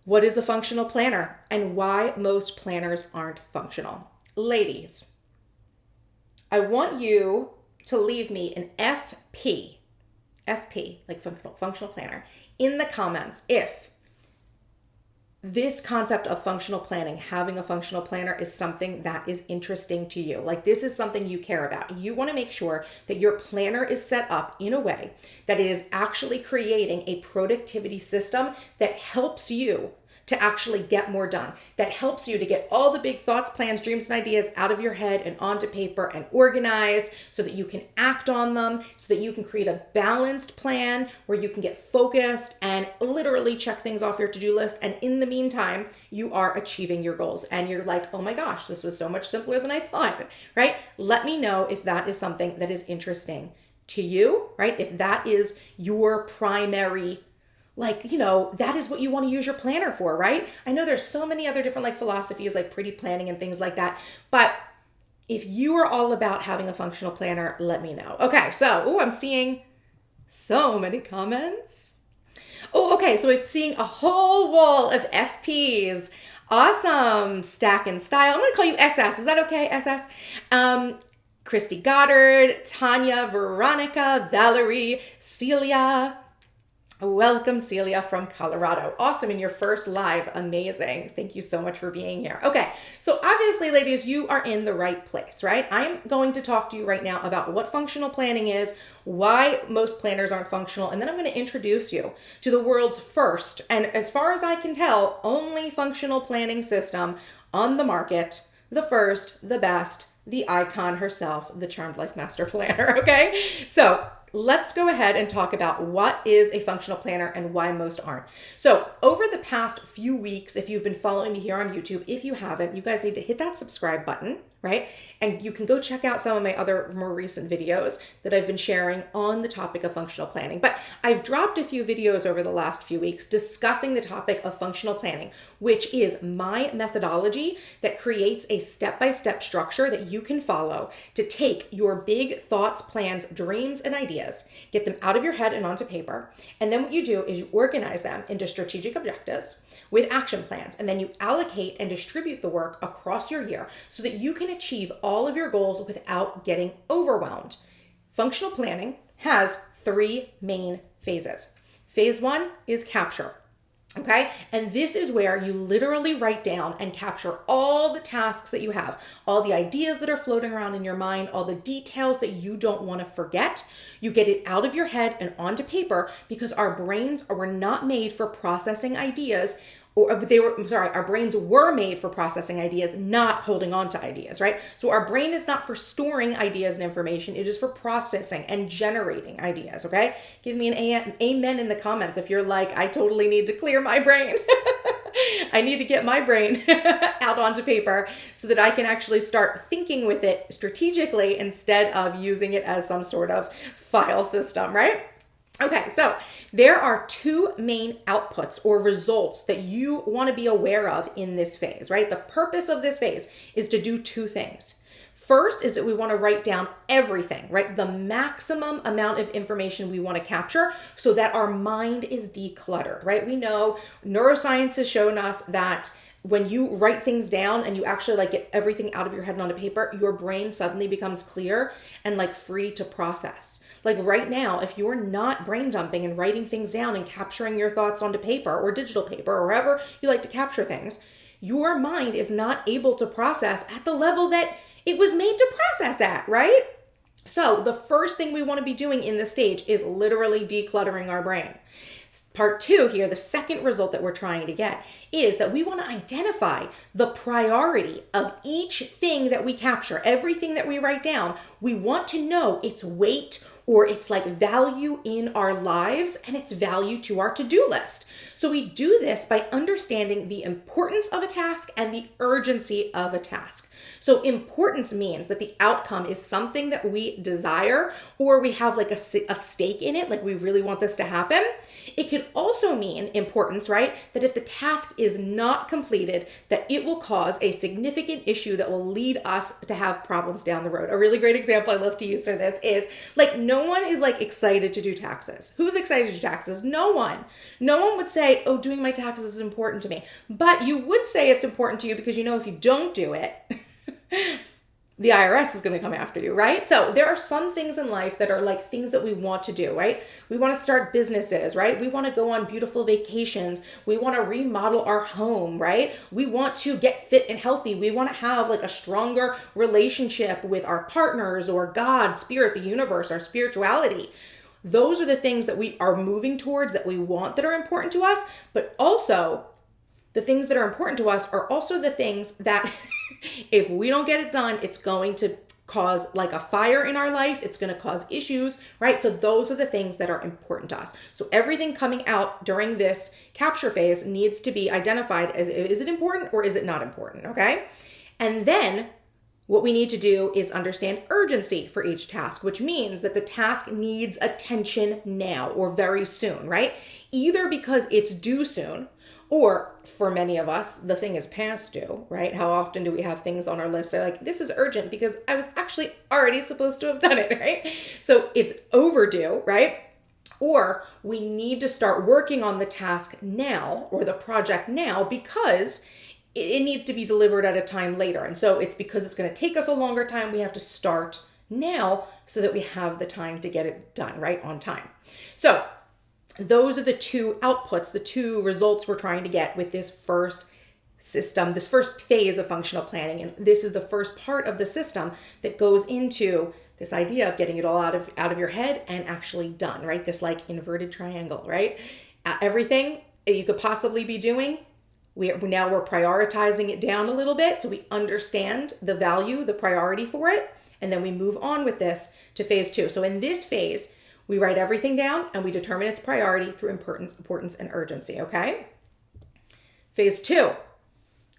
What is a functional planner and why most planners aren't functional? Ladies, I want you to leave me an FP, like functional planner, in the comments if this concept of functional planning, having a functional planner, is something that is interesting to you. Like, this is something you care about. You want to make sure that your planner is set up in a way that it is actually creating a productivity system that helps you to actually get more done, that helps you to get all the big thoughts, plans, dreams, and ideas out of your head and onto paper and organized so that you can act on them, so that you can create a balanced plan where you can get focused and literally check things off your to-do list. And in the meantime, you are achieving your goals and you're like, oh my gosh, this was so much simpler than I thought, right? Let me know if that is something that is interesting to you, right? If that is your primary, that is what you want to use your planner for, right? I know there's so many other different philosophies like pretty planning and things like that. But if you are all about having a functional planner, let me know. Okay, so, I'm seeing so many comments. Oh, okay, so I'm seeing a whole wall of FPs. Awesome. Stack and Style. I'm going to call you SS. Is that okay, SS? Christy Goddard, Tanya, Veronica, Valerie, Celia. Welcome, Celia from Colorado. Awesome. In your first live. Amazing. Thank you so much for being here. Okay. So obviously, ladies, you are in the right place, right? I'm going to talk to you right now about what functional planning is, why most planners aren't functional, and then I'm going to introduce you to the world's first, and as far as I can tell, only functional planning system on the market, the first, the best, the icon herself, the Charmed Life Master Planner. Okay. So let's go ahead and talk about what is a functional planner and why most aren't. So over the past few weeks, if you've been following me here on YouTube, if you haven't, you guys need to hit that subscribe button, right? And you can go check out some of my other more recent videos that I've been sharing on the topic of functional planning. But I've dropped a few videos over the last few weeks discussing the topic of functional planning, which is my methodology that creates a step-by-step structure that you can follow to take your big thoughts, plans, dreams, and ideas, get them out of your head and onto paper. And then what you do is you organize them into strategic objectives with action plans, and then you allocate and distribute the work across your year so that you can achieve all of your goals without getting overwhelmed. Functional planning has 3 main phases. Phase 1 is capture. Okay. And this is where you literally write down and capture all the tasks that you have, all the ideas that are floating around in your mind, all the details that you don't want to forget. You get it out of your head and onto paper because our brains were not made for processing ideas. Our brains were made for processing ideas, not holding on to ideas, right? So our brain is not for storing ideas and information. It is for processing and generating ideas, okay? Give me an amen in the comments if you're like, I totally need to clear my brain. I need to get my brain out onto paper so that I can actually start thinking with it strategically instead of using it as some sort of file system, right? Okay, so there are 2 main outputs or results that you want to be aware of in this phase, right? The purpose of this phase is to do 2 things. First is that we want to write down everything, right? The maximum amount of information we want to capture so that our mind is decluttered, right? We know neuroscience has shown us that when you write things down and you actually get everything out of your head and onto paper, your brain suddenly becomes clear and free to process. Like right now, if you're not brain dumping and writing things down and capturing your thoughts onto paper or digital paper or wherever you like to capture things, your mind is not able to process at the level that it was made to process at, right? So the first thing we want to be doing in this stage is literally decluttering our brain. Part 2 here, the second result that we're trying to get is that we want to identify the priority of each thing that we capture, everything that we write down. We want to know its weight or its value in our lives and its value to our to-do list. So we do this by understanding the importance of a task and the urgency of a task. So importance means that the outcome is something that we desire or we have a stake in it, we really want this to happen. It could also mean importance, right? That if the task is not completed, that it will cause a significant issue that will lead us to have problems down the road. A really great example I love to use for this is No one is like excited to do taxes. Who's excited to do taxes? No one. No one would say, oh, doing my taxes is important to me. But you would say it's important to you because you know if you don't do it, the IRS is going to come after you, right? So there are some things in life that are like things that we want to do, right? We want to start businesses, right? We want to go on beautiful vacations. We want to remodel our home, right? We want to get fit and healthy. We want to have like a stronger relationship with our partners or God, spirit, the universe, our spirituality. Those are the things that we are moving towards, that we want, that are important to us, but also the things that are important to us are also the things that if we don't get it done, it's going to cause like a fire in our life. It's going to cause issues, right? So those are the things that are important to us. So everything coming out during this capture phase needs to be identified as, is it important or is it not important? Okay. And then what we need to do is understand urgency for each task, which means that the task needs attention now or very soon, right? Either because it's due soon, or for many of us, the thing is past due, right? How often do we have things on our list? They're like, this is urgent because I was actually already supposed to have done it, right? So it's overdue, right? Or we need to start working on the task now or the project now because it needs to be delivered at a time later. And so it's because it's going to take us a longer time. We have to start now so that we have the time to get it done, right? On time. So those are the two outputs, the two results we're trying to get with this first system, this first phase of functional planning. And this is the first part of the system that goes into this idea of getting it all out of your head and actually done, right? This like inverted triangle, right? Everything you could possibly be doing, we're prioritizing it down a little bit so we understand the value, the priority for it, and then we move on with this to phase 2. So in this phase, we write everything down and we determine its priority through importance and urgency, okay? Phase 2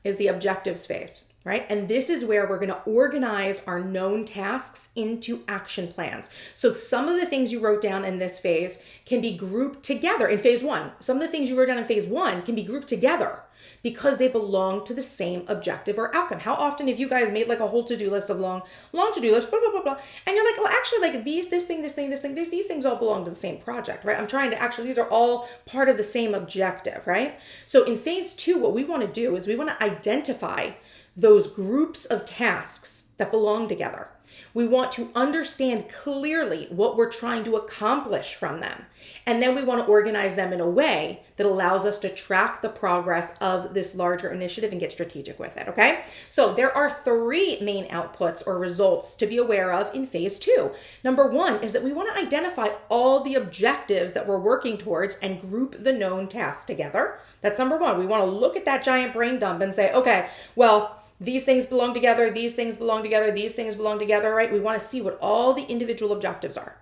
is the objectives phase, right? And this is where we're going to organize our known tasks into action plans. So some of the things you wrote down in this phase can be grouped together in phase 1. Some of the things you wrote down in phase 1 can be grouped together because they belong to the same objective or outcome. How often have you guys made like a whole to-do list of long to-do list, blah, blah, blah, blah. And you're like, well, actually like these things all belong to the same project, right? I'm trying to these are all part of the same objective, right? So in phase 2, what we want to do is we want to identify those groups of tasks that belong together. We want to understand clearly what we're trying to accomplish from them. And then we want to organize them in a way that allows us to track the progress of this larger initiative and get strategic with it, okay? So there are 3 main outputs or results to be aware of in phase 2. Number 1 is that we want to identify all the objectives that we're working towards and group the known tasks together. That's number 1. We want to look at that giant brain dump and say, okay, well, these things belong together, these things belong together, these things belong together, right? We want to see what all the individual objectives are.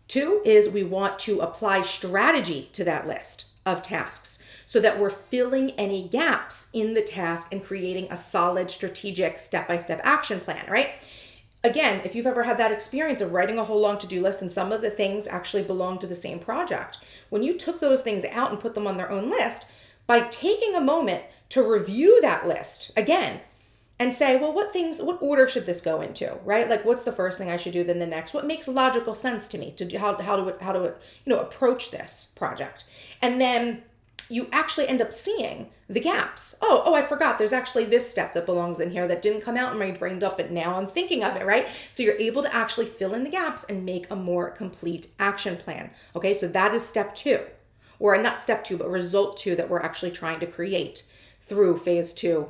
2 is we want to apply strategy to that list of tasks so that we're filling any gaps in the task and creating a solid strategic step-by-step action plan, right? Again, if you've ever had that experience of writing a whole long to-do list and some of the things actually belong to the same project, when you took those things out and put them on their own list, by taking a moment to review that list again and say, well, what order should this go into, right? Like, what's the first thing I should do, then the next? What makes logical sense to me to do, how to approach this project? And then you actually end up seeing the gaps. Oh, I forgot. There's actually this step that belongs in here that didn't come out in my brain dump, but now I'm thinking of it, right? So you're able to actually fill in the gaps and make a more complete action plan. Okay, so that is step 2, or not step 2, but result 2 that we're actually trying to create through phase 2,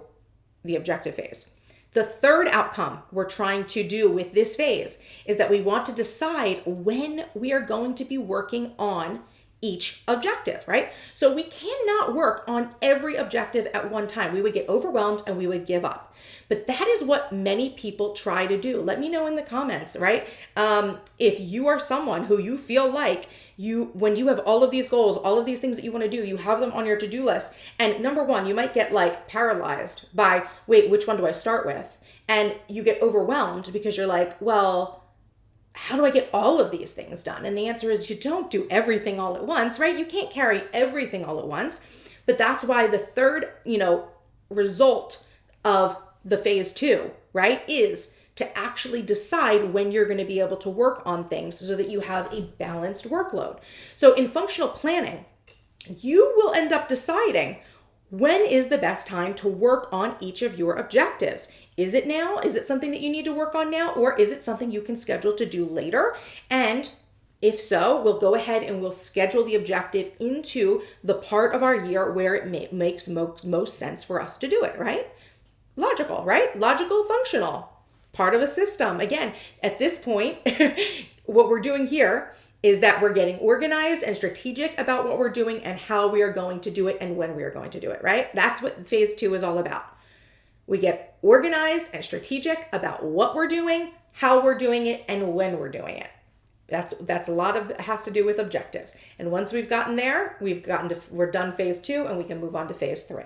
the objective phase. The third outcome we're trying to do with this phase is that we want to decide when we are going to be working on each objective, right? So we cannot work on every objective at one time. We would get overwhelmed and we would give up. But that is what many people try to do. Let me know in the comments, right? If you are someone who you feel like when you have all of these goals, all of these things that you want to do, you have them on your to-do list. And number 1, you might get like paralyzed by, wait, which one do I start with? And you get overwhelmed because you're like, well, how do I get all of these things done? And the answer is you don't do everything all at once, right? You can't carry everything all at once. But that's why the third, result of the phase 2, right, is to actually decide when you're going to be able to work on things so that you have a balanced workload. So in functional planning, you will end up deciding when is the best time to work on each of your objectives. Is it now? Is it something that you need to work on now? Or is it something you can schedule to do later? And if so, we'll go ahead and we'll schedule the objective into the part of our year where it makes most sense for us to do it, right? Logical, right? Logical, functional, part of a system. Again, at this point, what we're doing here is that we're getting organized and strategic about what we're doing and how we are going to do it and when we are going to do it, right? That's what phase 2 is all about. We get organized and strategic about what we're doing, how we're doing it, and when we're doing it. That's a lot of it has to do with objectives. And once we've gotten there, we're done phase 2 and we can move on to phase 3.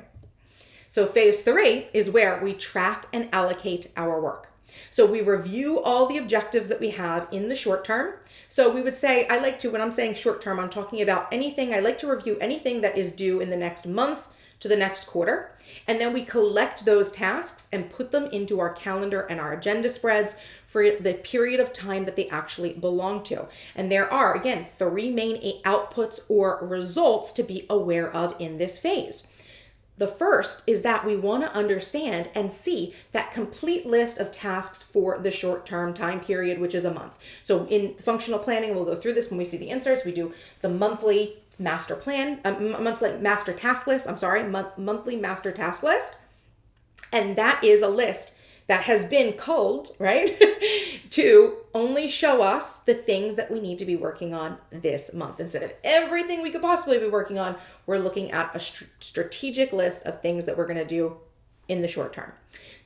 So phase 3 is where we track and allocate our work. So we review all the objectives that we have in the short term. So we would say, when I'm saying short term, I'm talking about anything, I like to review anything that is due in the next month to the next quarter. And then we collect those tasks and put them into our calendar and our agenda spreads for the period of time that they actually belong to. And there are, again, 3 main outputs or results to be aware of in this phase. The first is that we want to understand and see that complete list of tasks for the short-term time period, which is a month. So in functional planning, we'll go through this when we see the inserts. We do the monthly master plan, monthly master task list, monthly master task list. And that is a list that has been culled, right, to only show us the things that we need to be working on this month. Instead of everything we could possibly be working on, we're looking at a strategic list of things that we're going to do in the short term.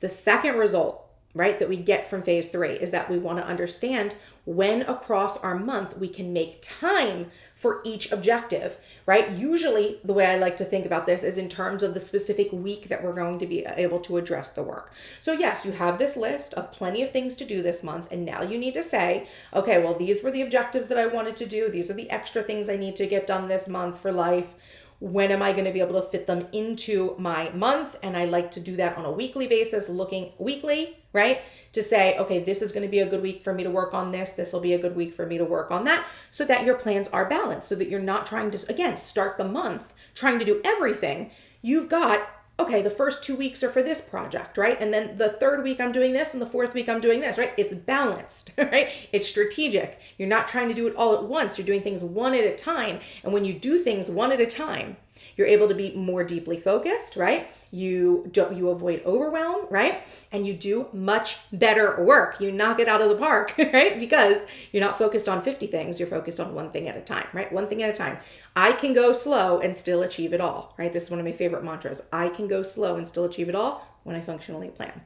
The second result, right, that we get from phase 3 is that we want to understand when across our month we can make time for each objective, right? Usually the way I like to think about this is in terms of the specific week that we're going to be able to address the work. So yes, you have this list of plenty of things to do this month, and now you need to say, okay, well, these were the objectives that I wanted to do. These are the extra things I need to get done this month for life. When am I going to be able to fit them into my month? And I like to do that on a weekly basis, looking weekly, right? To say, okay, this is going to be a good week for me to work on this. This will be a good week for me to work on that, so that your plans are balanced, so that you're not trying to, again, start the month trying to do everything. You've got, okay, the first 2 weeks are for this project, right? And then the 3rd week I'm doing this and the 4th week I'm doing this, right? It's balanced, right? It's strategic. You're not trying to do it all at once. You're doing things one at a time. And when you do things one at a time, you're able to be more deeply focused, right? You avoid overwhelm, right? And you do much better work. You knock it out of the park, right? Because you're not focused on 50 things. You're focused on one thing at a time, right? One thing at a time. I can go slow and still achieve it all, right? This is one of my favorite mantras. I can go slow and still achieve it all when I functionally plan.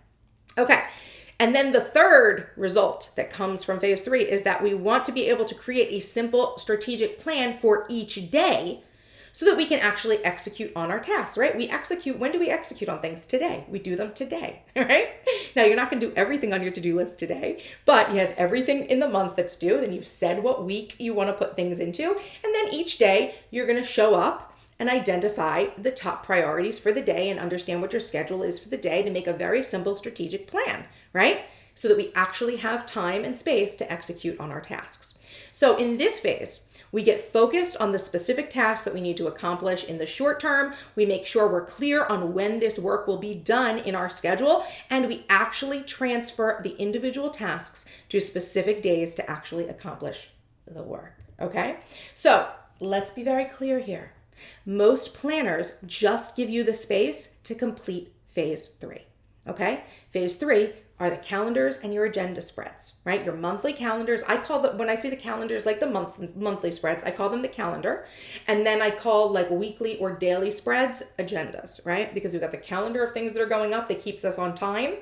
Okay. And then the third result that comes from phase 3 is that we want to be able to create a simple strategic plan for each day, so that we can actually execute on our tasks, right? When do we execute on things? Today. We do them today, right? Now, you're not going to do everything on your to-do list today, but you have everything in the month that's due. Then you've said what week you want to put things into. And then each day you're going to show up and identify the top priorities for the day and understand what your schedule is for the day to make a very simple strategic plan, right? So that we actually have time and space to execute on our tasks. So in this phase, we get focused on the specific tasks that we need to accomplish in the short term. We make sure we're clear on when this work will be done in our schedule, and we actually transfer the individual tasks to specific days to actually accomplish the work, okay? So let's be very clear here. Most planners just give you the space to complete phase 3, okay? Phase 3 are the calendars and your agenda spreads, right? Your monthly calendars. I call them, when I say the calendars, like the monthly spreads, I call them the calendar. And then I call like weekly or daily spreads agendas, right? Because we've got the calendar of things that are going up that keeps us on time.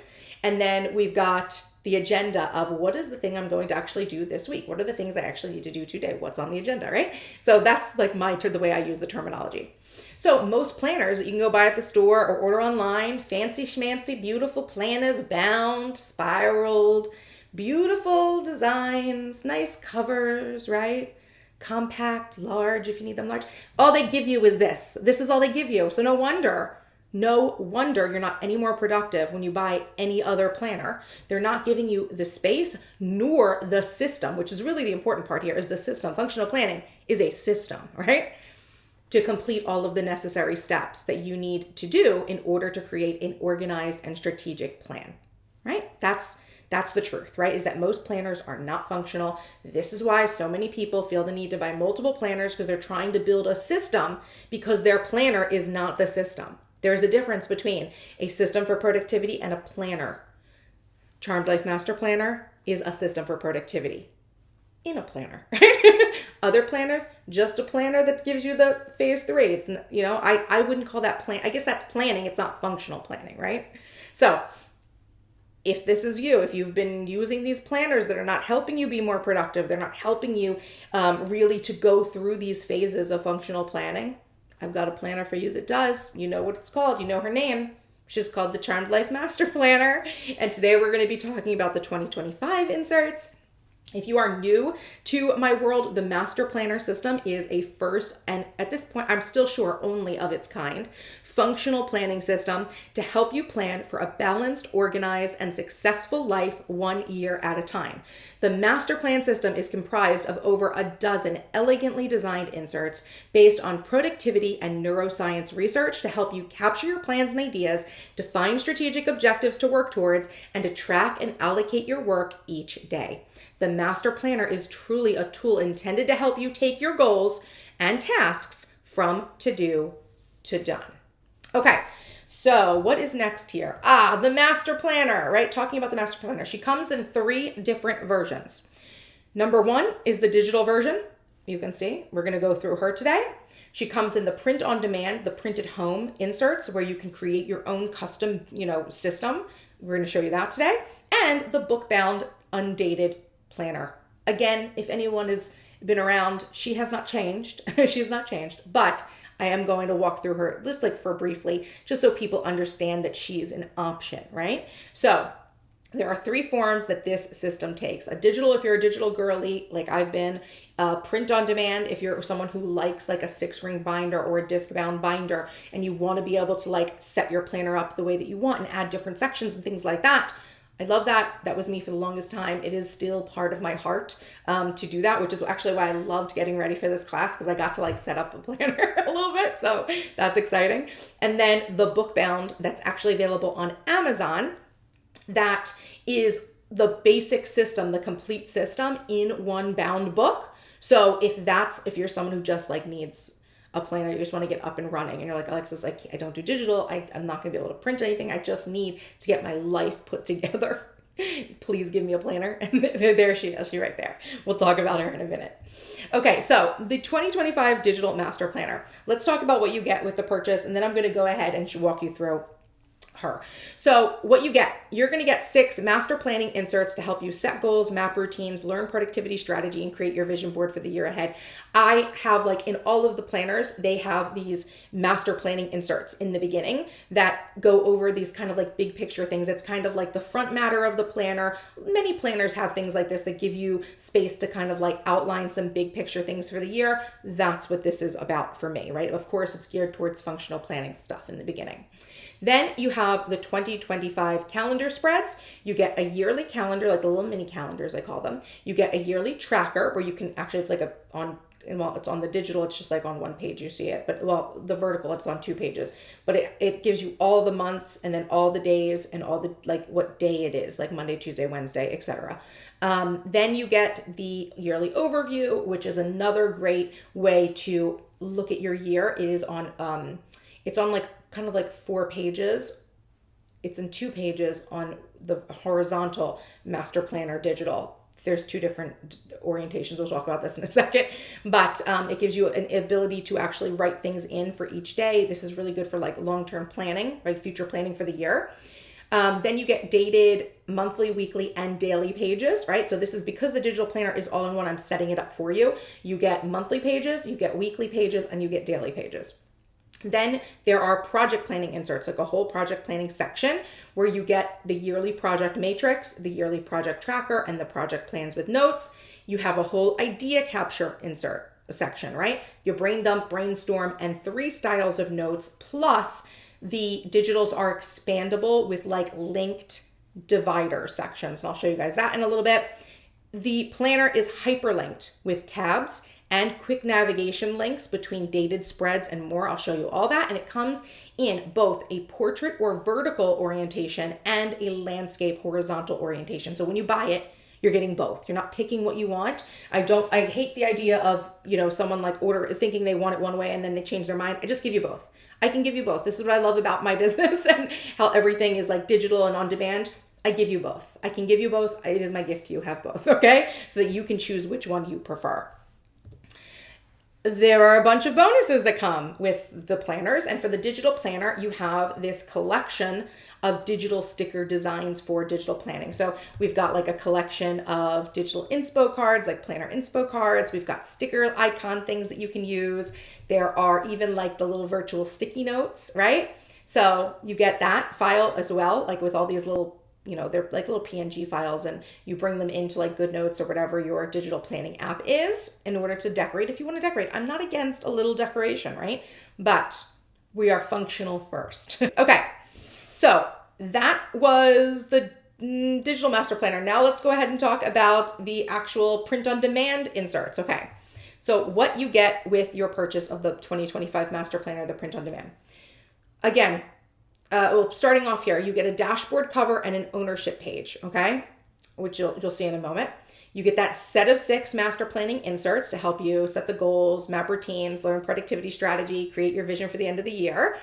And then we've got the agenda of what is the thing I'm going to actually do this week? What are the things I actually need to do today? What's on the agenda, right? So that's like the way I use the terminology. So most planners that you can go buy at the store or order online, fancy schmancy, beautiful planners, bound, spiraled, beautiful designs, nice covers, right? Compact, large if you need them large. All they give you is this. This is all they give you. So no wonder No wonder you're not any more productive when you buy any other planner. They're not giving you the space nor the system, which is really the important part here is the system. Functional planning is a system, right? To complete all of the necessary steps that you need to do in order to create an organized and strategic plan, right? That's the truth, right? Is that most planners are not functional. This is why so many people feel the need to buy multiple planners because they're trying to build a system because their planner is not the system. There's a difference between a system for productivity and a planner. Charmed Life Master Planner is a system for productivity in a planner, right? Other planners, just a planner that gives you the phase 3. It's, I wouldn't call that plan. I guess that's planning. It's not functional planning, right? So if this is you, if you've been using these planners that are not helping you be more productive, they're not helping you really to go through these phases of functional planning, I've got a planner for you that does. You know what it's called. You know her name. She's called the Charmed Life Master Planner. And today we're going to be talking about the 2025 inserts. If you are new to my world, the Master Planner system is a first, and at this point, I'm still sure only of its kind, functional planning system to help you plan for a balanced, organized, and successful life 1 year at a time. The Master Plan system is comprised of over a dozen elegantly designed inserts based on productivity and neuroscience research to help you capture your plans and ideas, define strategic objectives to work towards, and to track and allocate your work each day. The Master Planner is truly a tool intended to help you take your goals and tasks from to do to done. Okay, so what is next here? The Master Planner, right? Talking about the Master Planner. She comes in 3 different versions. Number 1 is the digital version. You can see, we're going to go through her today. She comes in the print on demand, the printed home inserts where you can create your own custom, system. We're going to show you that today. And the book bound, undated planner. Again, if anyone has been around, she has not changed. She has not changed, but I am going to walk through her just for briefly, just so people understand that she's an option, right? So there are 3 forms that this system takes. A digital, if you're a digital girly, like I've been. Print on demand, if you're someone who likes like a 6-ring binder or a disc bound binder, and you want to be able to set your planner up the way that you want and add different sections and things like that. I love that. That was me for the longest time. It is still part of my heart to do that, which is actually why I loved getting ready for this class, because I got to set up a planner a little bit. So that's exciting. And then the book bound that's actually available on Amazon. That is the basic system, the complete system in one bound book. So if you're someone who just needs a planner, you just want to get up and running, and you're like, Alexis, I don't do digital. I'm not going to be able to print anything. I just need to get my life put together. Please give me a planner. And there she is. She's right there. We'll talk about her in a minute. Okay, so the 2025 Digital Master Planner. Let's talk about what you get with the purchase, and then I'm going to go ahead and walk you through her. So what you're going to get 6 master planning inserts to help you set goals, map routines, learn productivity strategy, and create your vision board for the year ahead. I have in all of the planners, they have these master planning inserts in the beginning that go over these kind of big picture things. It's kind of like the front matter of the planner. Many planners have things like this that give you space to kind of outline some big picture things for the year. That's what this is about for me, right? Of course, it's geared towards functional planning stuff in the beginning. Then you have the 2025 calendar spreads. You get a yearly calendar, the little mini calendars, I call them. You get a yearly tracker where you can actually, it's it's on the digital, it's just on one page you see it, but the vertical, it's on 2 pages. But it gives you all the months and then all the days and all the, what day it is, Monday, Tuesday, Wednesday, etc. Then you get the yearly overview, which is another great way to look at your year. It is on, it's on kind of 4 pages. It's in 2 pages on the horizontal master planner digital. There's 2 different orientations. We'll talk about this in a second, but it gives you an ability to actually write things in for each day. This is really good for long-term planning, future planning for the year. Then you get dated monthly, weekly, and daily pages, right? So this is because the digital planner is all in one. I'm setting it up for you. You get monthly pages, you get weekly pages, and you get daily pages. Then there are project planning inserts, a whole project planning section where you get the yearly project matrix, the yearly project tracker, and the project plans with notes. You have a whole idea capture insert section, right? Your brain dump, brainstorm, and 3 styles of notes, plus The digitals are expandable with like linked divider sections, and I'll show you guys that in a little bit. The planner is hyperlinked with tabs and quick navigation links between dated spreads and more. I'll show you all that. And it comes in both a portrait or vertical orientation and a landscape horizontal orientation. So when you buy it, you're getting both. You're not picking what you want. I hate the idea of, someone like thinking they want it one way and then they change their mind. I just give you both. I can give you both. This is what I love about my business and how everything is like digital and on demand. I give you both. I can give you both. It is my gift to you. Have both, okay? So that you can choose which one you prefer. There are a bunch of bonuses that come with the planners. And for the digital planner, you have this collection of digital sticker designs for digital planning. So we've got like a collection of digital inspo cards, like planner inspo cards. We've got sticker icon things that you can use. There are even like the little virtual sticky notes, right? So you get that file as well, like with all these little, they're like little PNG files, and you bring them into like GoodNotes or whatever your digital planning app is in order to decorate if you want to decorate. I'm not against a little decoration, right? But we are functional first. Okay, so that was the digital master planner. Now let's go ahead and talk about the actual print on demand inserts. Okay, so what you get with your purchase of the 2025 master planner, the print on demand. Again, starting off here, you get a dashboard cover and an ownership page, okay? Which you'll see in a moment. You get that set of 6 master planning inserts to help you set the goals, map routines, learn productivity strategy, create your vision for the end of the year,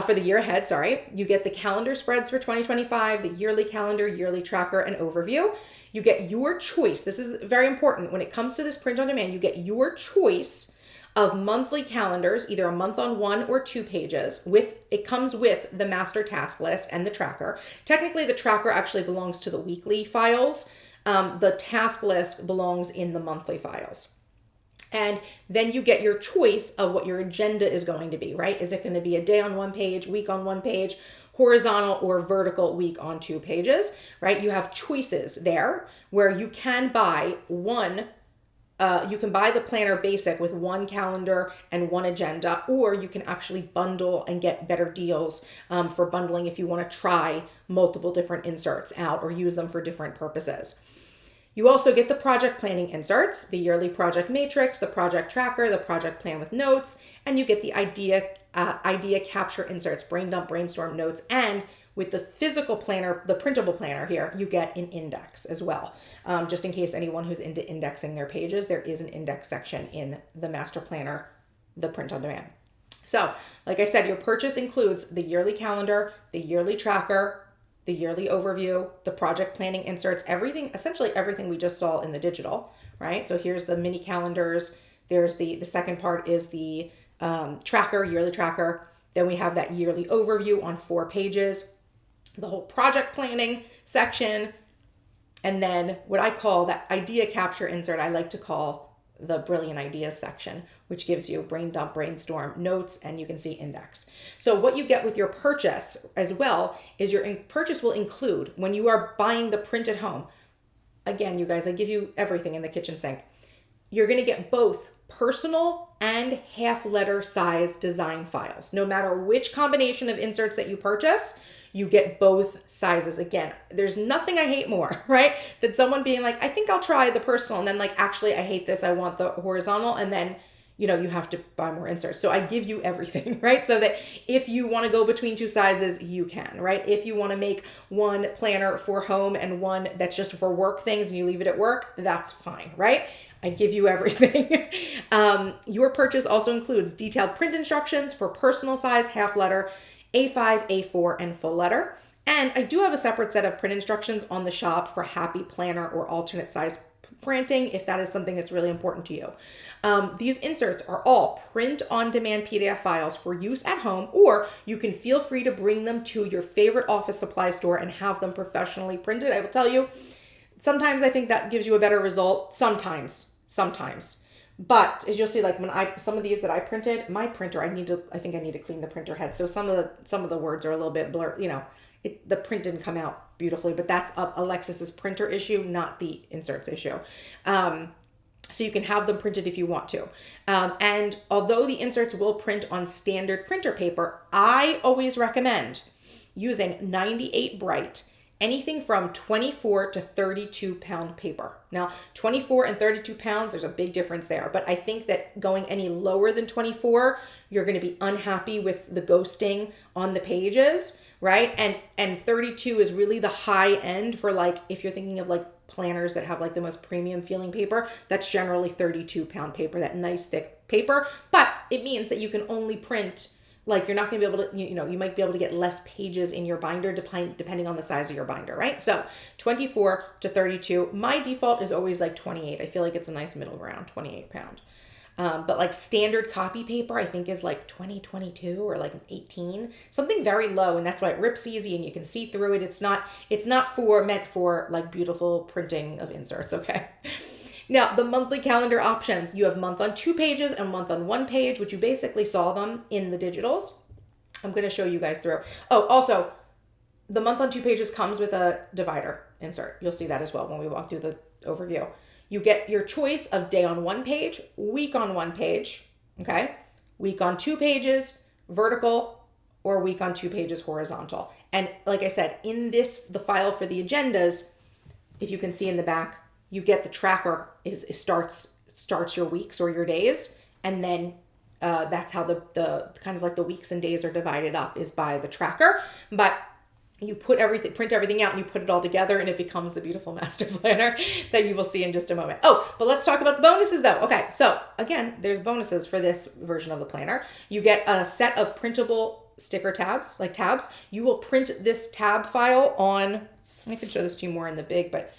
for the year ahead, sorry. You get the calendar spreads for 2025, the yearly calendar, yearly tracker, and overview. You get your choice. This is very important. When it comes to this print on demand, you get your choice of monthly calendars, either a month on 1 or 2 pages. It comes with the master task list and the tracker. Technically, the tracker actually belongs to the weekly files. The task list belongs in the monthly files. And then you get your choice of what your agenda is going to be, right? Is it going to be a day on 1 page, week on 1 page, horizontal or vertical week on 2 pages, right? You have choices there where you can buy you can buy the planner basic with 1 calendar and 1 agenda, or you can actually bundle and get better deals for bundling if you want to try multiple different inserts out or use them for different purposes. You also get the project planning inserts, the yearly project matrix, the project tracker, the project plan with notes, and you get the idea capture inserts, brain dump, brainstorm notes, and with the physical planner, the printable planner here, you get an index as well. Just in case anyone who's into indexing their pages, there is an index section in the master planner, the print on demand. So, like I said, your purchase includes the yearly calendar, the yearly tracker, the yearly overview, the project planning inserts, essentially everything we just saw in the digital, right? So here's the mini calendars. There's the second part is the tracker, yearly tracker. Then we have that yearly overview on 4 pages, the whole project planning section, and then what I call that idea capture insert, I like to call the brilliant ideas section, which gives you brain dump, brainstorm, notes, and you can see index. So what you get with your purchase as well is your purchase will include, when you are buying the print at home, again, you guys, I give you everything in the kitchen sink. You're going to get both personal and half-letter size design files. No matter which combination of inserts that you purchase, you get both sizes. Again, there's nothing I hate more, right? Than someone being like, I think I'll try the personal, and then like, actually, I hate this, I want the horizontal, and then, you have to buy more inserts. So I give you everything, right? So that if you want to go between 2 sizes, you can, right? If you want to make one planner for home and one that's just for work things and you leave it at work, that's fine, right? I give you everything. Your purchase also includes detailed print instructions for personal size, half letter, A5, A4, and full letter. And I do have a separate set of print instructions on the shop for happy planner or alternate size printing, if that is something that's really important to you. These inserts are all print-on-demand PDF files for use at home, or you can feel free to bring them to your favorite office supply store and have them professionally printed. I will tell you, sometimes I think that gives you a better result. Sometimes. But as you'll see, like some of these that I printed, my printer, I think I need to clean the printer head. So some of the words are a little bit blurred. The print didn't come out beautifully, but that's Alexis's printer issue, not the inserts issue. So you can have them printed if you want to. And although the inserts will print on standard printer paper, I always recommend using 98 Bright, anything from 24 to 32 pound paper. Now, 24 and 32 pounds, there's a big difference there, but I think that going any lower than 24, you're going to be unhappy with the ghosting on the pages, right? And 32 is really the high end for, like, if you're thinking of like planners that have like the most premium feeling paper, that's generally 32 pound paper, that nice thick paper. But it means that you can only print, like, you're not going to be able to, you might be able to get less pages in your binder depending on the size of your binder, right? So 24 to 32. My default is always like 28. I feel like it's a nice middle ground, 28 pound. But like standard copy paper, I think is like 22 or like 18, something very low. And that's why it rips easy and you can see through it. It's not meant for like beautiful printing of inserts. Okay. Now, the monthly calendar options, you have month on 2 pages and month on 1 page, which you basically saw them in the digitals. I'm going to show you guys through. Oh, also, the month on 2 pages comes with a divider insert. You'll see that as well when we walk through the overview. You get your choice of day on 1 page, week on 1 page, okay? Week on 2 pages, vertical, or week on 2 pages, horizontal. And like I said, in the file for the agendas, if you can see in the back, you get the tracker it starts your weeks or your days, and then that's how the kind of like the weeks and days are divided up, is by the tracker. But you print everything out and you put it all together and it becomes the beautiful master planner that you will see in just a moment. Oh, but let's talk about the bonuses though. Okay, so again, there's bonuses for this version of the planner. You get a set of printable sticker tabs, like tabs. You will print this tab file on, I can show this to you more in the big, but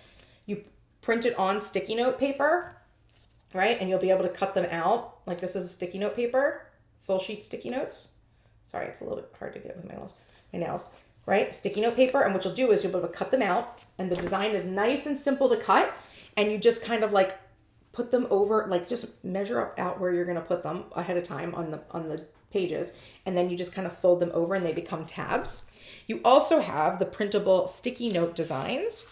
you print it on sticky note paper, right? And you'll be able to cut them out. Like this is sticky note paper, full sheet sticky notes. Sorry, it's a little bit hard to get with my nails. Right? Sticky note paper. And what you'll do is you'll be able to cut them out, and the design is nice and simple to cut. And you just kind of like put them over, like just measure out where you're going to put them ahead of time on the pages. And then you just kind of fold them over and they become tabs. You also have the printable sticky note designs.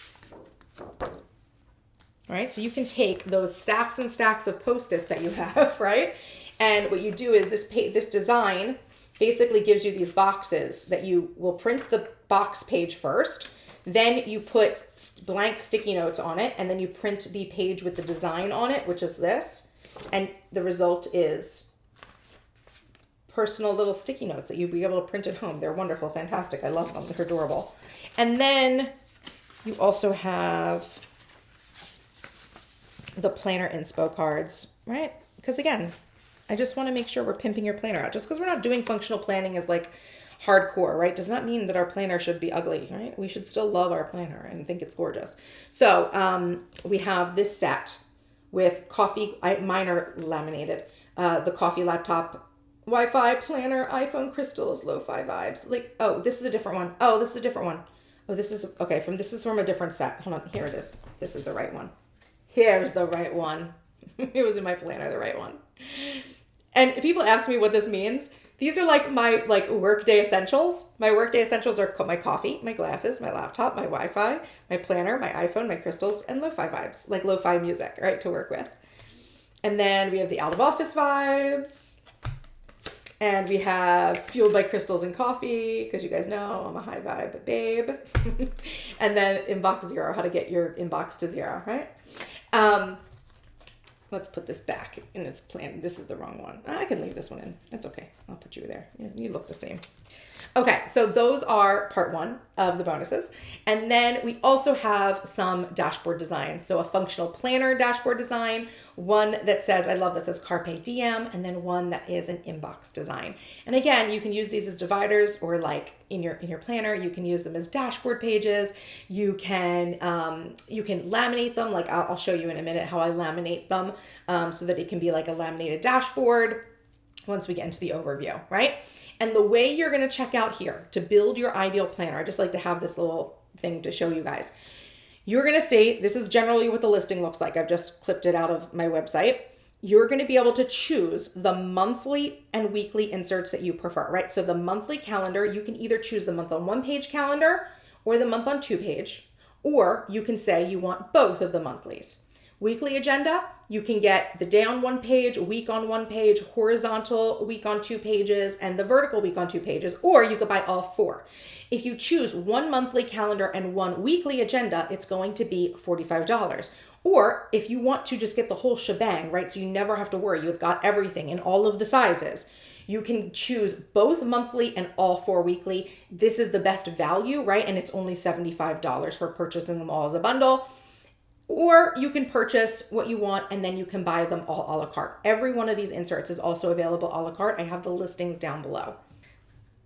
Right? So you can take those stacks and stacks of Post-its that you have, right? And what you do is this design basically gives you these boxes that you will print the box page first. Then you put blank sticky notes on it, and then you print the page with the design on it, which is this. And the result is personal little sticky notes that you'll be able to print at home. They're wonderful, fantastic. I love them. They're adorable. And then you also have the planner inspo cards, right? Because again, I just want to make sure we're pimping your planner out. Just because we're not doing functional planning as like hardcore, right, does not mean that our planner should be ugly, right? We should still love our planner and think it's gorgeous. So we have this set with mine are laminated, the coffee laptop, Wi-Fi, planner, iPhone crystals, lo-fi vibes. Like, oh, this is a different one. Oh, this is a different one. Oh, this is, okay, this is from a different set. Hold on, here it is. This is the right one. Here's the right one. It was in my planner, the right one. And people ask me what this means. These are like my workday essentials. My workday essentials are my coffee, my glasses, my laptop, my Wi-Fi, my planner, my iPhone, my crystals, and lo-fi vibes, like lo-fi music, right, to work with. And then we have the out of office vibes. And we have fueled by crystals and coffee, because you guys know I'm a high vibe babe. And then inbox zero, how to get your inbox to zero, right? Let's put this back in its plan. This is the wrong one. I can leave this one in. It's okay. I'll put you there. You look the same. Okay, so those are part 1 of the bonuses. And then we also have some dashboard designs. So a functional planner dashboard design, one that says, I love that says Carpe Diem, and then one that is an inbox design. And again, you can use these as dividers, or like in your planner, you can use them as dashboard pages. You can laminate them. Like I'll show you in a minute how I laminate them so that it can be like a laminated dashboard once we get into the overview, right? And the way you're going to check out here to build your ideal planner, I just like to have this little thing to show you guys. You're going to see, this is generally what the listing looks like. I've just clipped it out of my website. You're going to be able to choose the monthly and weekly inserts that you prefer, right? So the monthly calendar, you can either choose the month on 1 page calendar or the month on 2 page, or you can say you want both of the monthlies. Weekly agenda, you can get the day on one page, week on one page, horizontal week on 2 pages, and the vertical week on 2 pages, or you could buy all 4. If you choose one monthly calendar and one weekly agenda, it's going to be $45. Or if you want to just get the whole shebang, right? So you never have to worry, you've got everything in all of the sizes. You can choose both monthly and all 4 weekly. This is the best value, right? And it's only $75 for purchasing them all as a bundle. Or you can purchase what you want and then you can buy them all a la carte. Every one of these inserts is also available a la carte. I have the listings down below.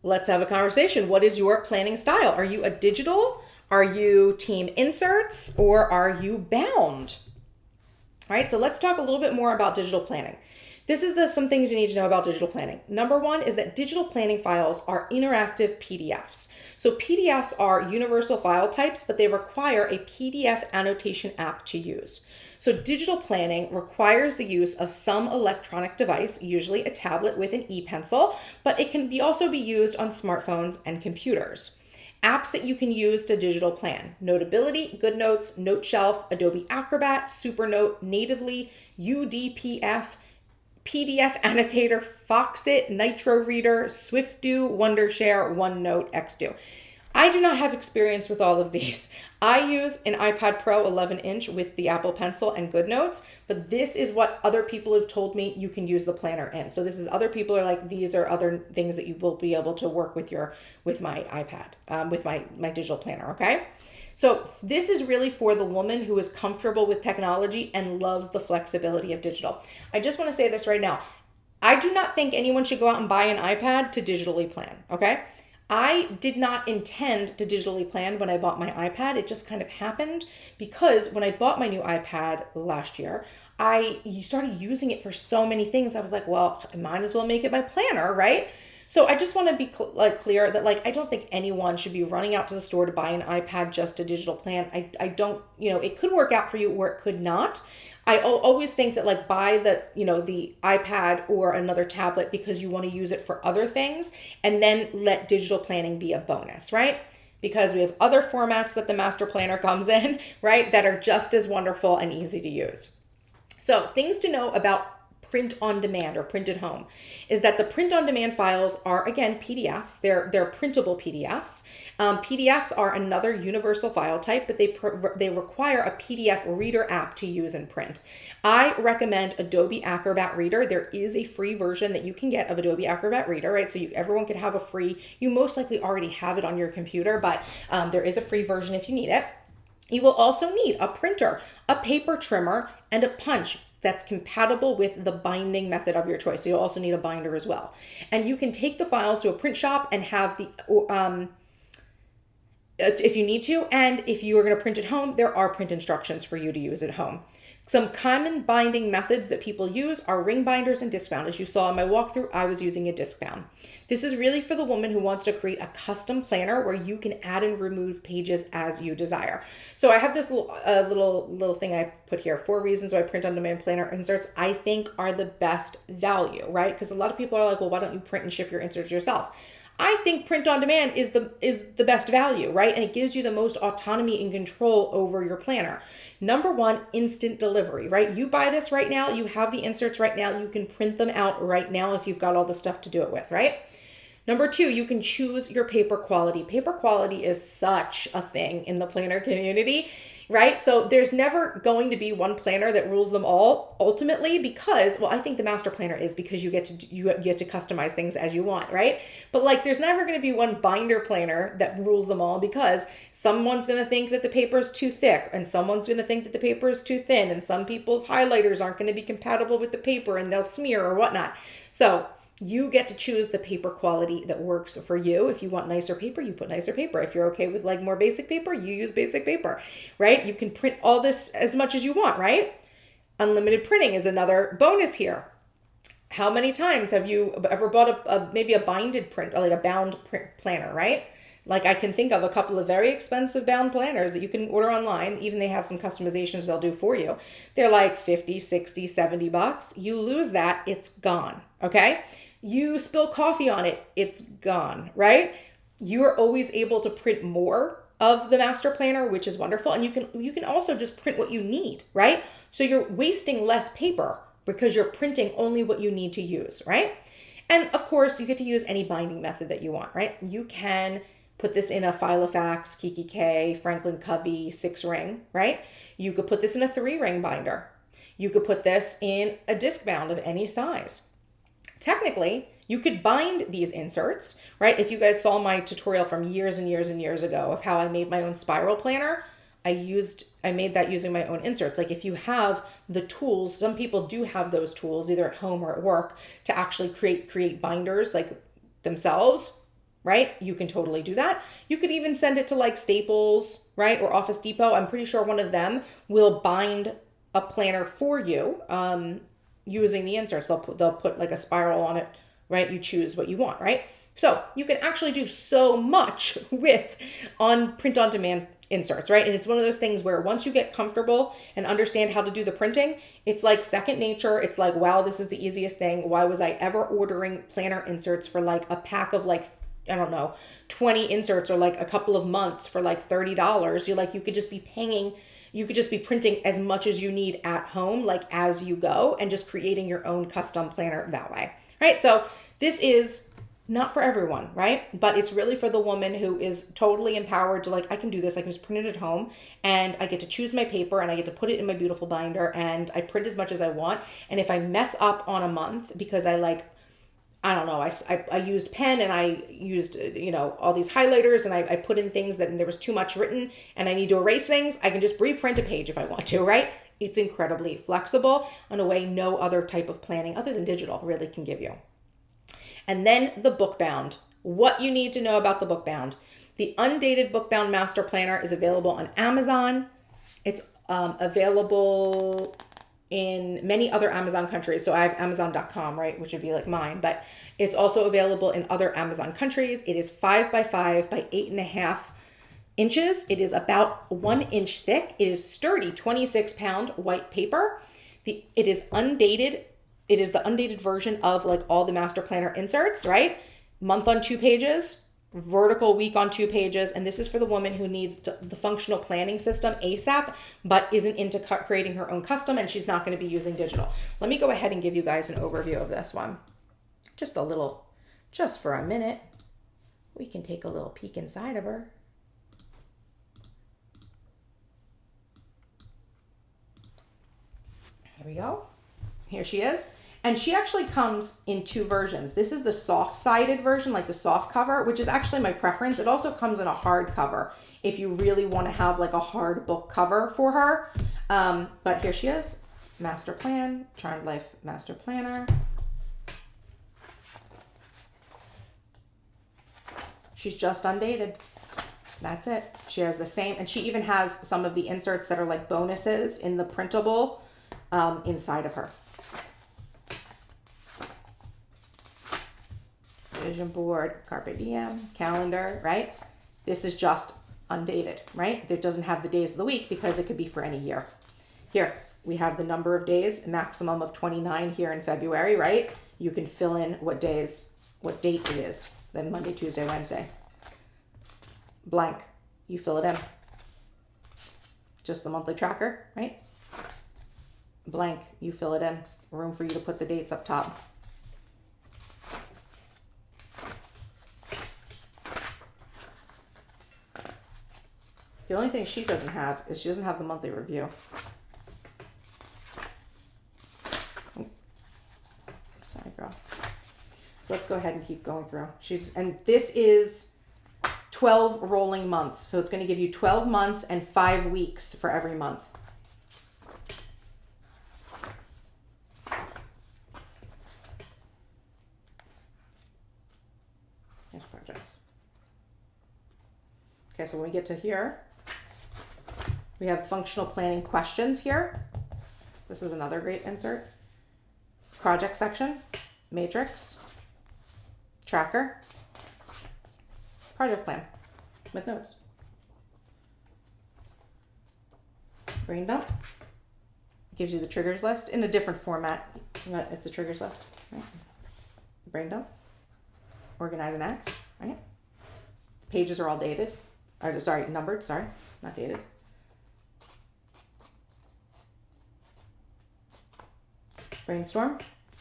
Let's have a conversation. What is your planning style? Are you a digital? Are you team inserts? Or are you bound? All right, so let's talk a little bit more about digital planning. This is some things you need to know about digital planning. Number one is that digital planning files are interactive PDFs. So PDFs are universal file types, but they require a PDF annotation app to use. So digital planning requires the use of some electronic device, usually a tablet with an e-pencil, but it can also be used on smartphones and computers. Apps that you can use to digital plan: Notability, GoodNotes, NoteShelf, Adobe Acrobat, Supernote, Natively, UDPF, PDF Annotator, Foxit, Nitro Reader, SwiftDo, Wondershare, OneNote, XDo. I do not have experience with all of these. I use an iPad Pro 11-inch with the Apple Pencil and GoodNotes, but this is what other people have told me you can use the planner in. So this is other people are like, these are other things that you will be able to work with my iPad, with my digital planner, okay? So this is really for the woman who is comfortable with technology and loves the flexibility of digital. I just want to say this right now. I do not think anyone should go out and buy an iPad to digitally plan, okay? I did not intend to digitally plan when I bought my iPad. It just kind of happened because when I bought my new iPad last year, I started using it for so many things. I was like, well, I might as well make it my planner, right? So I just want to be clear that I don't think anyone should be running out to the store to buy an iPad just to digital plan. I don't, it could work out for you or it could not. I always think that buy the iPad or another tablet because you want to use it for other things, and then let digital planning be a bonus, right? Because we have other formats that the master planner comes in, right, that are just as wonderful and easy to use. So things to know about print on demand or print at home is that the print on demand files are, again, PDFs. They're printable PDFs. PDFs are another universal file type, but they require a PDF reader app to use and print. I recommend Adobe Acrobat Reader. There is a free version that you can get of Adobe Acrobat Reader, right? So everyone can have a free, you most likely already have it on your computer, but there is a free version if you need it. You will also need a printer, a paper trimmer, and a punch that's compatible with the binding method of your choice. So you'll also need a binder as well. And you can take the files to a print shop and have if you need to, and if you are going to print at home, there are print instructions for you to use at home. Some common binding methods that people use are ring binders and disc bound. As you saw in my walkthrough, I was using a disc bound. This is really for the woman who wants to create a custom planner where you can add and remove pages as you desire. So I have this little thing I put here. 4 reasons why print on demand planner inserts I think are the best value, right? Because a lot of people are like, well, why don't you print and ship your inserts yourself? I think print on demand is the best value, right? And it gives you the most autonomy and control over your planner. Number 1, instant delivery, right? You buy this right now, you have the inserts right now, you can print them out right now if you've got all the stuff to do it with, right? Number 2, you can choose your paper quality. Paper quality is such a thing in the planner community, right? So there's never going to be one planner that rules them all ultimately because, well, I think the master planner is because you get to customize things as you want, right? But there's never going to be one binder planner that rules them all because someone's going to think that the paper is too thick and someone's going to think that the paper is too thin and some people's highlighters aren't going to be compatible with the paper and they'll smear or whatnot. So you get to choose the paper quality that works for you. If you want nicer paper, you put nicer paper. If you're okay with more basic paper, you use basic paper, right? You can print all this as much as you want, right? Unlimited printing is another bonus here. How many times have you ever bought maybe a binded print, or a bound print planner, right? I can think of a couple of very expensive bound planners that you can order online. Even they have some customizations they'll do for you. They're $50, $60, $70. You lose that, it's gone, okay? You spill coffee on it, it's gone, right? You are always able to print more of the master planner, which is wonderful. And you can also just print what you need, right? So you're wasting less paper because you're printing only what you need to use, right? And of course, you get to use any binding method that you want, right? You can put this in a Filofax, KikkiK, Franklin Covey 6-ring, right? You could put this in a 3-ring binder. You could put this in a disc bound of any size. Technically, you could bind these inserts, right? If you guys saw my tutorial from years and years and years ago of how I made my own spiral planner, I made that using my own inserts. Like if you have the tools, some people do have those tools either at home or at work to actually create binders like themselves, right? You can totally do that. You could even send it to like Staples, right? Or Office Depot. I'm pretty sure one of them will bind a planner for you using the inserts. They'll put like a spiral on it, right? You choose what you want, right? So you can actually do so much with print on demand inserts, right? And it's one of those things where once you get comfortable and understand how to do the printing, it's like second nature. It's like, wow, this is the easiest thing. Why was I ever ordering planner inserts for like a pack of like, I don't know, 20 inserts or like a couple of months for like $30? You're like, you could just be printing as much as you need at home, like as you go, and just creating your own custom planner that way, right? So this is not for everyone, right? But it's really for the woman who is totally empowered to like, I can do this. I can just print it at home and I get to choose my paper and I get to put it in my beautiful binder and I print as much as I want. And if I mess up on a month because I don't know, I used pen and I used, all these highlighters and I put in things that there was too much written and I need to erase things, I can just reprint a page if I want to, right? It's incredibly flexible in a way no other type of planning other than digital really can give you. And then the book bound. What you need to know about the book bound. The undated book bound master planner is available on Amazon. It's available in many other Amazon countries. So I have Amazon.com, right, which would be like mine, but it's also available in other Amazon countries. It is 5x5 by 8.5 inches. It is about 1 inch thick. It is sturdy, 26-pound white paper. It is undated. It is the undated version of like all the master planner inserts, right? Month on 2 pages, vertical week on 2 pages. And this is for the woman who needs the functional planning system ASAP, but isn't into creating her own custom and she's not going to be using digital. Let me go ahead and give you guys an overview of this one. Just for a minute, we can take a little peek inside of her. Here we go. Here she is. And she actually comes in 2 versions. This is the soft-sided version, like the soft cover, which is actually my preference. It also comes in a hard cover if you really want to have like a hard book cover for her. But here she is, Master Plan, Charmed Life Master Planner. She's just undated. That's it. She has the same, and she even has some of the inserts that are like bonuses in the printable inside of her. Vision board, carpe diem, calendar, right? This is just undated, right? It doesn't have the days of the week because it could be for any year. Here, we have the number of days, maximum of 29 here in February, right? You can fill in what date it is. Then Monday, Tuesday, Wednesday. Blank, you fill it in. Just the monthly tracker, right? Blank, you fill it in. Room for you to put the dates up top. The only thing she doesn't have is she doesn't have the monthly review. Sorry, girl. So let's go ahead and keep going through. And this is 12 rolling months. So it's going to give you 12 months and 5 weeks for every month. Here's projects. Okay, so when we get to here, we have functional planning questions here. This is another great insert. Project section, matrix, tracker, project plan with notes. Brain dump gives you the triggers list in a different format. It's the triggers list, right? Brain dump, organize and act, right? Pages are all dated. or sorry, numbered, sorry, not dated. Brainstorm.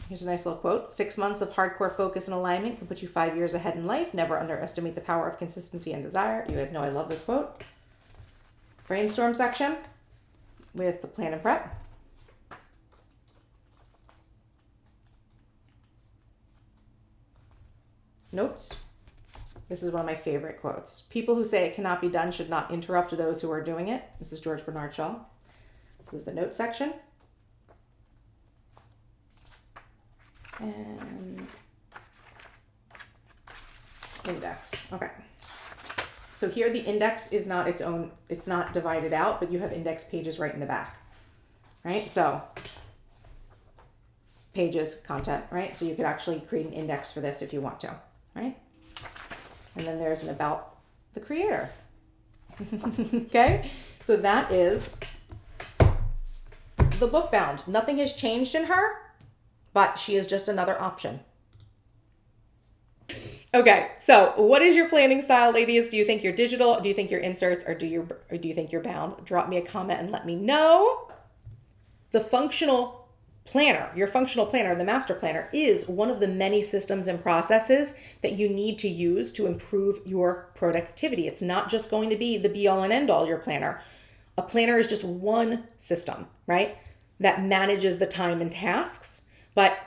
Here's a nice little quote. 6 months of hardcore focus and alignment can put you 5 years ahead in life. Never underestimate the power of consistency and desire. You guys know I love this quote. Brainstorm section with the plan and prep. Notes. This is one of my favorite quotes. People who say it cannot be done should not interrupt those who are doing it. This is George Bernard Shaw. So this is the notes section. And index. Okay. So here the index is not its own, it's not divided out, but you have index pages right in the back. Right? So pages, content, right? So you could actually create an index for this if you want to, right? And then there's an about the creator. Okay? So that is the book bound. Nothing has changed in her, but she is just another option. Okay, so what is your planning style, ladies? Do you think you're digital? Do you think you're inserts? Or do you think you're bound? Drop me a comment and let me know. The functional planner, your functional planner, the master planner, is one of the many systems and processes that you need to use to improve your productivity. It's not just going to be the be all and end all, your planner. A planner is just one system, right? That manages the time and tasks. But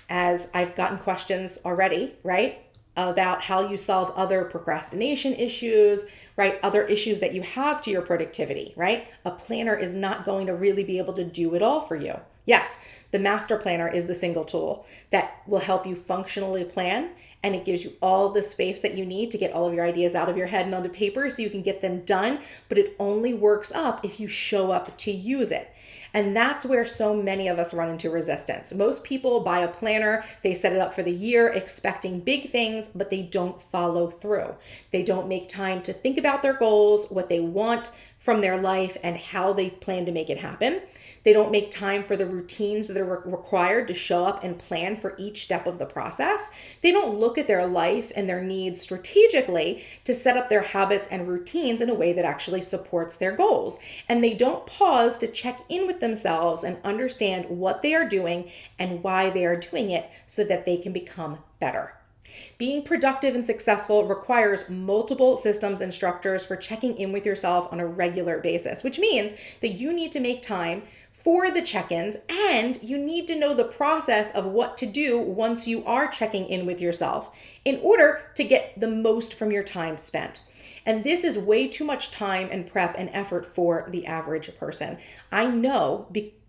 as I've gotten questions already, right, about how you solve other procrastination issues, right, other issues that you have to your productivity, right? A planner is not going to really be able to do it all for you. Yes, the master planner is the single tool that will help you functionally plan, and it gives you all the space that you need to get all of your ideas out of your head and onto paper so you can get them done, but it only works up if you show up to use it. And that's where so many of us run into resistance. Most people buy a planner, they set it up for the year expecting big things, but they don't follow through. They don't make time to think about their goals, what they want from their life, and how they plan to make it happen. They don't make time for the routines that are required to show up and plan for each step of the process. They don't look at their life and their needs strategically to set up their habits and routines in a way that actually supports their goals. And they don't pause to check in with themselves and understand what they are doing and why they are doing it so that they can become better. Being productive and successful requires multiple systems and structures for checking in with yourself on a regular basis, which means that you need to make time for the check-ins, and you need to know the process of what to do once you are checking in with yourself in order to get the most from your time spent. And this is way too much time and prep and effort for the average person. I know,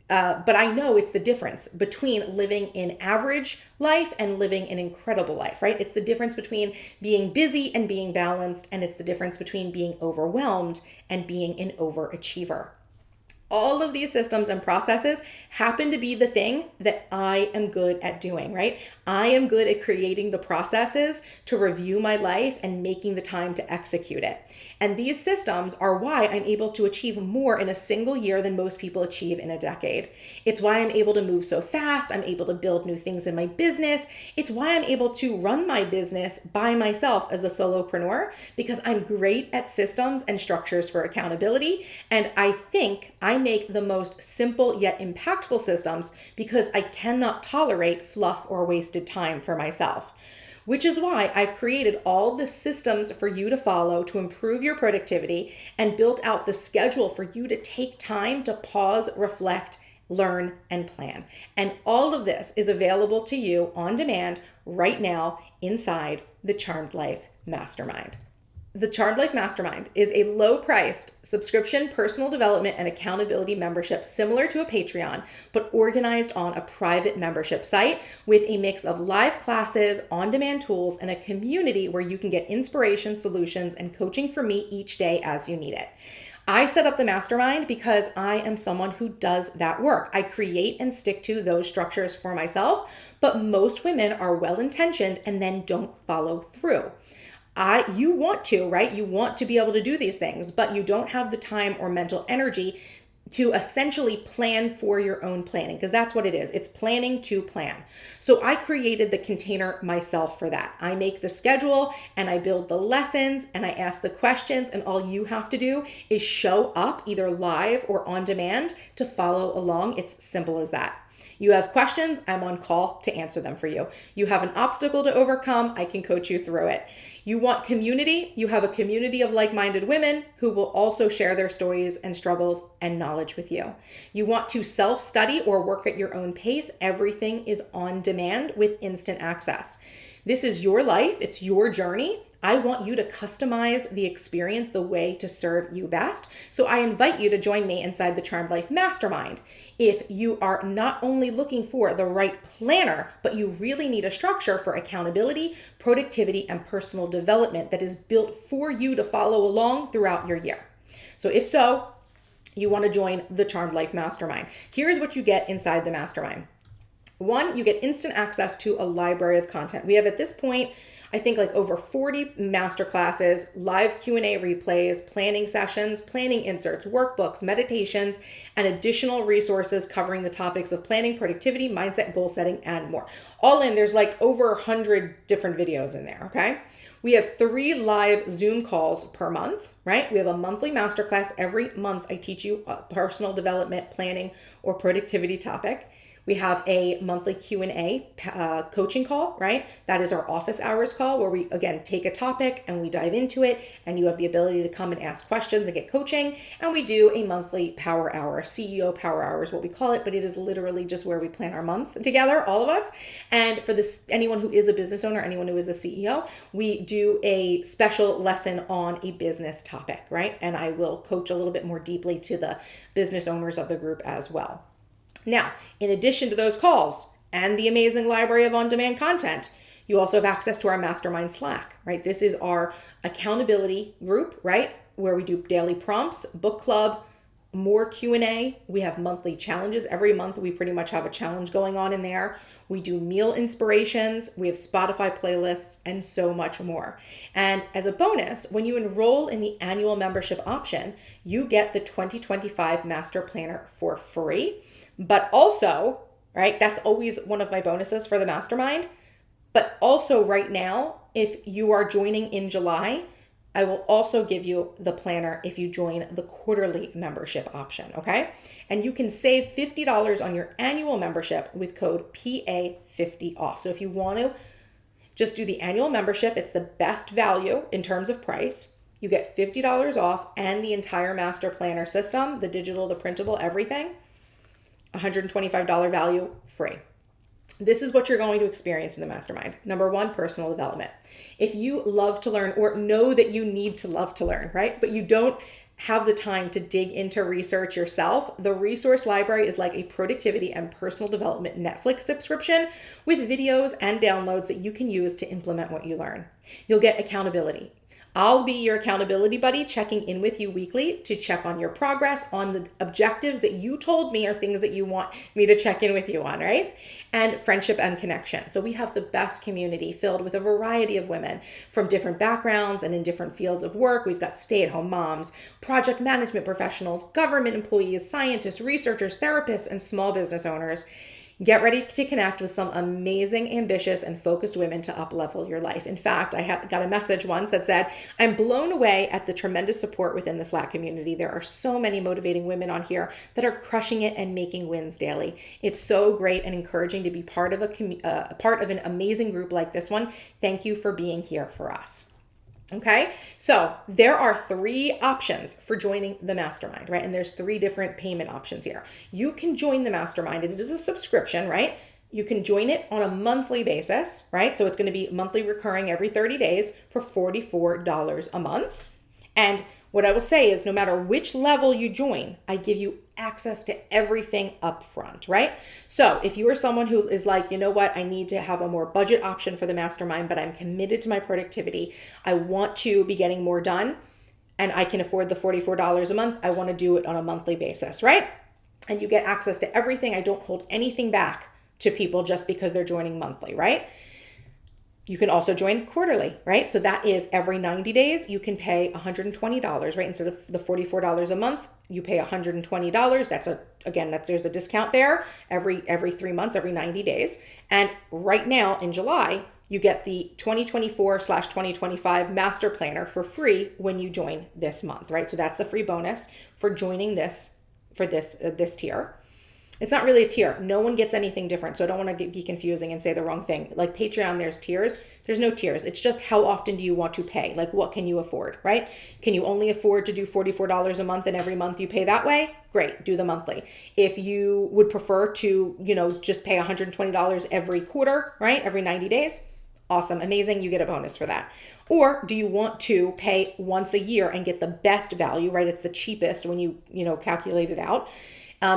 but I know it's the difference between living an average life and living an incredible life, right? It's the difference between being busy and being balanced, and it's the difference between being overwhelmed and being an overachiever. All of these systems and processes happen to be the thing that I am good at doing, right? I am good at creating the processes to review my life and making the time to execute it. And these systems are why I'm able to achieve more in a single year than most people achieve in a decade. It's why I'm able to move so fast. I'm able to build new things in my business. It's why I'm able to run my business by myself as a solopreneur, because I'm great at systems and structures for accountability. And I think I make the most simple yet impactful systems because I cannot tolerate fluff or wasted time for myself. Which is why I've created all the systems for you to follow to improve your productivity and built out the schedule for you to take time to pause, reflect, learn, and plan. And all of this is available to you on demand right now inside the Charmed Life Mastermind. The Charmed Life Mastermind is a low-priced subscription personal development and accountability membership similar to a Patreon, but organized on a private membership site with a mix of live classes, on-demand tools, and a community where you can get inspiration, solutions, and coaching from me each day as you need it. I set up the mastermind because I am someone who does that work. I create and stick to those structures for myself, but most women are well-intentioned and then don't follow through. You want to, right? You want to be able to do these things, but you don't have the time or mental energy to essentially plan for your own planning, because that's what it is. It's planning to plan. So I created the container myself for that. I make the schedule and I build the lessons and I ask the questions, and all you have to do is show up either live or on demand to follow along. It's simple as that. You have questions, I'm on call to answer them for you. You have an obstacle to overcome, I can coach you through it. You want community, you have a community of like-minded women who will also share their stories and struggles and knowledge with you. You want to self-study or work at your own pace, everything is on demand with instant access. This is your life, it's your journey. I want you to customize the experience the way to serve you best. So I invite you to join me inside the Charmed Life Mastermind. If you are not only looking for the right planner, but you really need a structure for accountability, productivity, and personal development that is built for you to follow along throughout your year. So if so, you want to join the Charmed Life Mastermind. Here's what you get inside the mastermind. One, you get instant access to a library of content. We have at this point, I think like over 40 masterclasses, live Q&A replays, planning sessions, planning inserts, workbooks, meditations, and additional resources covering the topics of planning, productivity, mindset, goal setting, and more. All in, there's like over 100 different videos in there, okay? We have 3 live Zoom calls per month, right? We have a monthly masterclass. Every month I teach you a personal development, planning, or productivity topic. We have a monthly Q&A coaching call, right? That is our office hours call where we, again, take a topic and we dive into it, and you have the ability to come and ask questions and get coaching. And we do a monthly power hour, CEO power hour is what we call it, but it is literally just where we plan our month together, all of us. And for this, anyone who is a business owner, anyone who is a CEO, we do a special lesson on a business topic, right? And I will coach a little bit more deeply to the business owners of the group as well. Now, in addition to those calls and the amazing library of on-demand content, you also have access to our mastermind Slack, right? This is our accountability group, right? Where we do daily prompts, book club, more Q&A. We have monthly challenges. Every month we pretty much have a challenge going on in there. We do meal inspirations. We have Spotify playlists and so much more. And as a bonus, when you enroll in the annual membership option, you get the 2025 Master Planner for free. But also, right, that's always one of my bonuses for the mastermind. But also right now, if you are joining in July, I will also give you the planner if you join the quarterly membership option, okay? And you can save $50 on your annual membership with code PA50OFF. So if you want to just do the annual membership, it's the best value in terms of price. You get $50 off and the entire master planner system, the digital, the printable, everything. $125 value free. This is what you're going to experience in the mastermind. Number 1, personal development. If you love to learn or know that you need to love to learn, right? But you don't have the time to dig into research yourself, the resource library is like a productivity and personal development Netflix subscription with videos and downloads that you can use to implement what you learn. You'll get accountability. I'll be your accountability buddy, checking in with you weekly to check on your progress on the objectives that you told me are things that you want me to check in with you on, right? And friendship and connection. So we have the best community filled with a variety of women from different backgrounds and in different fields of work. We've got stay-at-home moms, project management professionals, government employees, scientists, researchers, therapists, and small business owners. Get ready to connect with some amazing, ambitious, and focused women to up-level your life. In fact, I got a message once that said, I'm blown away at the tremendous support within the Slack community. There are so many motivating women on here that are crushing it and making wins daily. It's so great and encouraging to be part of an amazing group like this one. Thank you for being here for us. Okay, so there are 3 options for joining the mastermind, right? And there's 3 different payment options here. You can join the mastermind, and it is a subscription, right? You can join it on a monthly basis, right? So it's going to be monthly recurring every 30 days for $44 a month. And what I will say is no matter which level you join, I give you access to everything up front, right? So if you are someone who is like, you know what, I need to have a more budget option for the mastermind, but I'm committed to my productivity. I want to be getting more done and I can afford the $44 a month. I want to do it on a monthly basis, right? And you get access to everything. I don't hold anything back to people just because they're joining monthly, right? You can also join quarterly, right? So that is every 90 days, you can pay $120, right? Instead of the $44 a month, you pay $120. There's a discount there every 3 months, every 90 days. And right now in July, you get the 2024/2025 master planner for free when you join this month, right? So that's the free bonus for joining this tier. It's not really a tier. No one gets anything different. So I don't want to be confusing and say the wrong thing. Like Patreon, there's tiers. There's no tiers. It's just how often do you want to pay? Like what can you afford, right? Can you only afford to do $44 a month and every month you pay that way? Great, do the monthly. If you would prefer to, just pay $120 every quarter, right? Every 90 days, awesome, amazing, you get a bonus for that. Or do you want to pay once a year and get the best value, right? It's the cheapest when you calculate it out.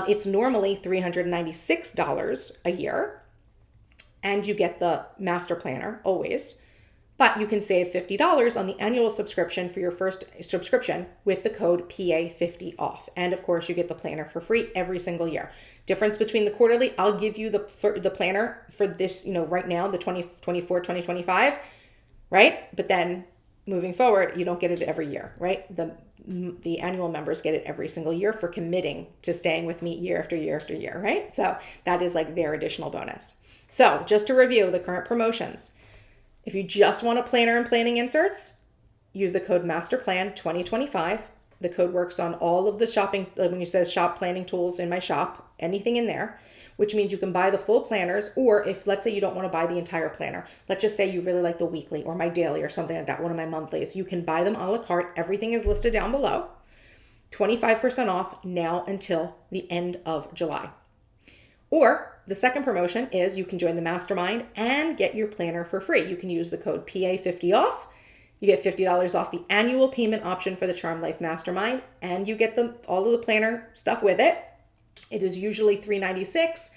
It's normally $396 a year, and you get the master planner always, but you can save $50 on the annual subscription for your first subscription with the code PA50OFF. And of course, you get the planner for free every single year. Difference between the quarterly, I'll give you the planner for this, right now, the 2024, 2025, right? But then moving forward, you don't get it every year, right? The annual members get it every single year for committing to staying with me year after year after year, right? So that is like their additional bonus. So just to review the current promotions, if you just want a planner and planning inserts, use the code MASTERPLAN2025. The code works on all of the shopping, when it says shop planning tools in my shop, anything in there, which means you can buy the full planners, or if, let's say you don't want to buy the entire planner, let's just say you really like the weekly or my daily or something like that, one of my monthlies, you can buy them a la carte. Everything is listed down below. 25% off now until the end of July. Or the second promotion is you can join the mastermind and get your planner for free. You can use the code PA50OFF. You get $50 off the annual payment option for the Charm Life Mastermind, and you get all of the planner stuff with it. It is usually $396,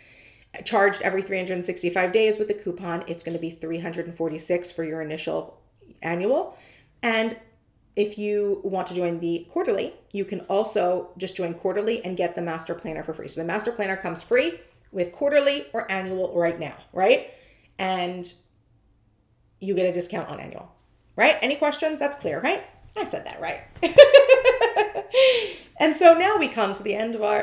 charged every 365 days. With the coupon, it's going to be $346 for your initial annual. And if you want to join the quarterly, you can also just join quarterly and get the master planner for free. So the master planner comes free with quarterly or annual right now, right? And you get a discount on annual, right? Any questions? That's clear, right? I said that right. And so now we come to the end of our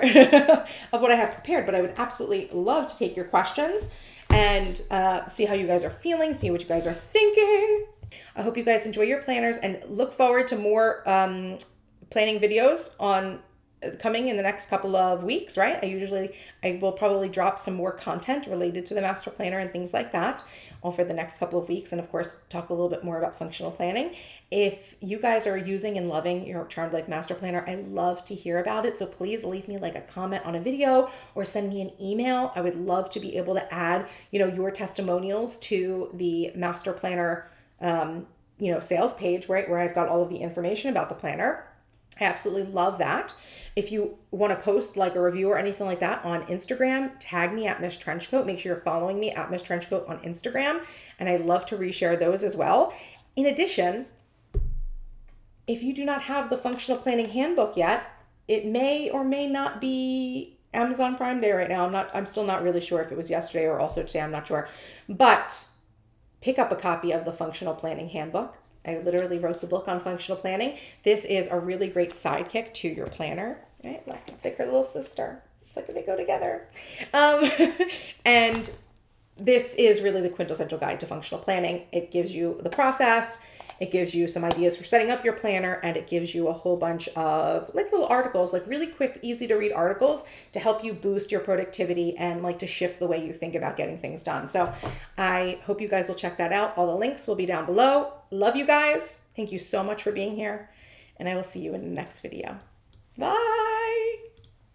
of what I have prepared, but I would absolutely love to take your questions and see how you guys are feeling, see what you guys are thinking. I hope you guys enjoy your planners and look forward to more planning videos on coming in the next couple of weeks, right? I will probably drop some more content related to the master planner and things like that over the next couple of weeks. And of course, talk a little bit more about functional planning. If you guys are using and loving your Charmed Life Master Planner, I love to hear about it. So please leave me like a comment on a video or send me an email. I would love to be able to add, your testimonials to the Master Planner, sales page, right? Where I've got all of the information about the planner. I absolutely love that. If you want to post like a review or anything like that on Instagram, tag me at MissTrenchcoat. Make sure you're following me at MissTrenchcoat on Instagram. And I'd love to reshare those as well. In addition, if you do not have the functional planning handbook yet, it may or may not be Amazon Prime Day right now. I'm still not really sure if it was yesterday or also today. I'm not sure. But pick up a copy of the functional planning handbook. I literally wrote the book on functional planning. This is a really great sidekick to your planner. Right? Like, it's like her little sister. It's like they go together. And this is really the quintessential guide to functional planning. It gives you the process. It gives you some ideas for setting up your planner, and it gives you a whole bunch of like little articles, like really quick, easy to read articles to help you boost your productivity and like to shift the way you think about getting things done. So I hope you guys will check that out. All the links will be down below. Love you guys. Thank you so much for being here, and I will see you in the next video. Bye.